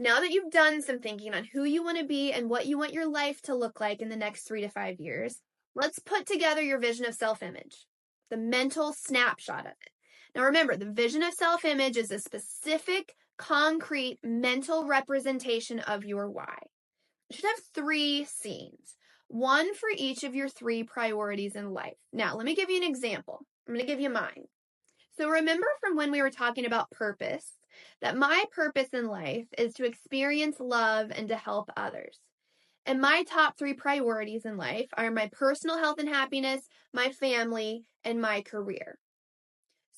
Now that you've done some thinking on who you want to be and what you want your life to look like in the next 3 to 5 years, let's put together your vision of self-image, the mental snapshot of it. Now remember, the vision of self-image is a specific, concrete mental representation of your why. You should have 3 scenes, one for each of your 3 priorities in life. Now, let me give you an example. I'm going to give you mine. So remember from when we were talking about purpose, that my purpose in life is to experience love and to help others. And my top 3 priorities in life are my personal health and happiness, my family, and my career.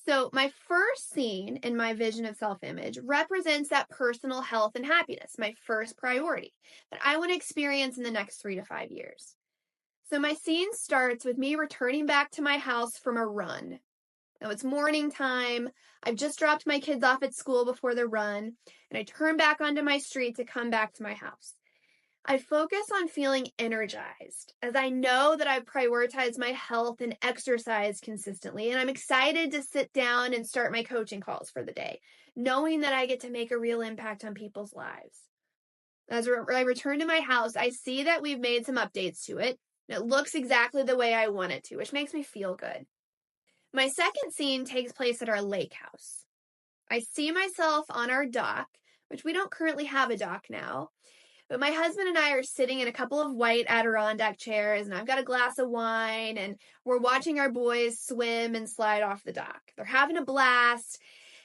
So my first scene in my vision of self-image represents that personal health and happiness, my first priority that I want to experience in the next 3 to 5 years. So my scene starts with me returning back to my house from a run. Now it's morning time. I've just dropped my kids off at school before the run, and I turn back onto my street to come back to my house. I focus on feeling energized, as I know that I've prioritized my health and exercise consistently, and I'm excited to sit down and start my coaching calls for the day, knowing that I get to make a real impact on people's lives. As I return to my house, I see that we've made some updates to it, and it looks exactly the way I want it to, which makes me feel good. My second scene takes place at our lake house. I see myself on our dock, which we don't currently have a dock now, but my husband and I are sitting in a couple of white Adirondack chairs, and I've got a glass of wine, and we're watching our boys swim and slide off the dock. They're having a blast,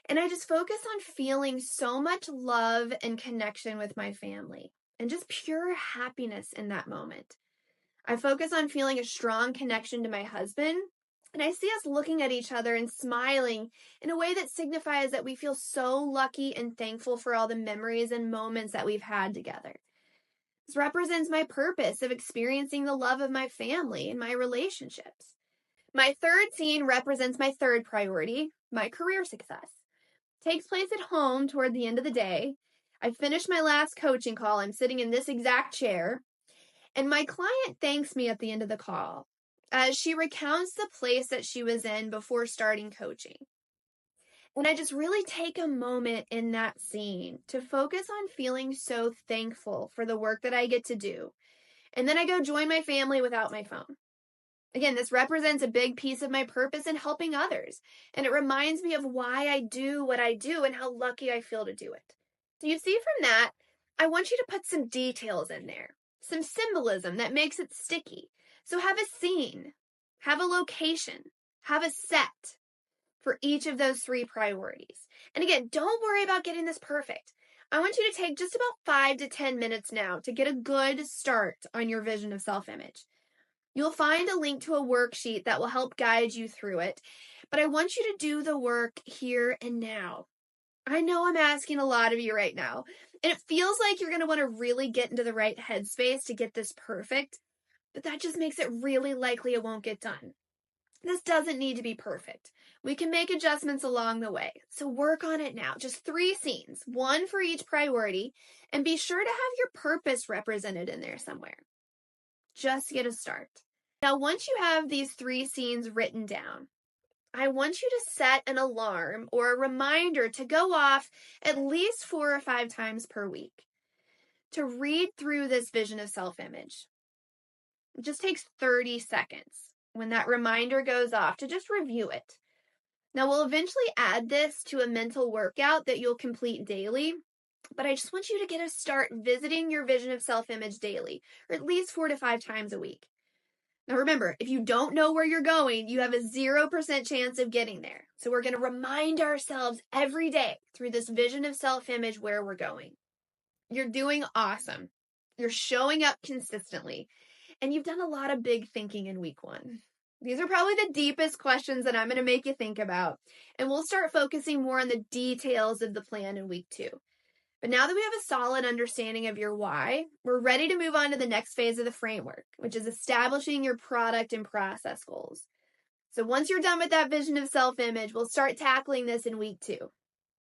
and I just focus on feeling so much love and connection with my family, and just pure happiness in that moment. I focus on feeling a strong connection to my husband, and I see us looking at each other and smiling in a way that signifies that we feel so lucky and thankful for all the memories and moments that we've had together. This represents my purpose of experiencing the love of my family and my relationships. My third scene represents my third priority, my career success. It takes place at home toward the end of the day. I finished my last coaching call. I'm sitting in this exact chair, and my client thanks me at the end of the call as she recounts the place that she was in before starting coaching. And I just really take a moment in that scene to focus on feeling so thankful for the work that I get to do. And then I go join my family without my phone. Again, this represents a big piece of my purpose in helping others. And it reminds me of why I do what I do and how lucky I feel to do it. So you see from that, I want you to put some details in there, some symbolism that makes it sticky. So have a scene, have a location, have a set for each of those 3 priorities. And again, don't worry about getting this perfect. I want you to take just about 5 to 10 minutes now to get a good start on your vision of self-image. You'll find a link to a worksheet that will help guide you through it, but I want you to do the work here and now. I know I'm asking a lot of you right now, and it feels like you're going to want to really get into the right headspace to get this perfect, but that just makes it really likely it won't get done. This doesn't need to be perfect. We can make adjustments along the way. So work on it now. Just 3 scenes, one for each priority, and be sure to have your purpose represented in there somewhere. Just get a start. Now, once you have these 3 scenes written down, I want you to set an alarm or a reminder to go off at least 4 or 5 times per week to read through this vision of self-image. It just takes 30 seconds when that reminder goes off to just review it. Now, we'll eventually add this to a mental workout that you'll complete daily, but I just want you to get a start visiting your vision of self-image daily, or at least 4 to 5 times a week. Now remember, if you don't know where you're going, you have a 0% chance of getting there. So we're going to remind ourselves every day through this vision of self-image where we're going. You're doing awesome. You're showing up consistently. And you've done a lot of big thinking in week 1. These are probably the deepest questions that I'm going to make you think about. And we'll start focusing more on the details of the plan in week 2. But now that we have a solid understanding of your why, we're ready to move on to the next phase of the framework, which is establishing your product and process goals. So once you're done with that vision of self-image, we'll start tackling this in week 2.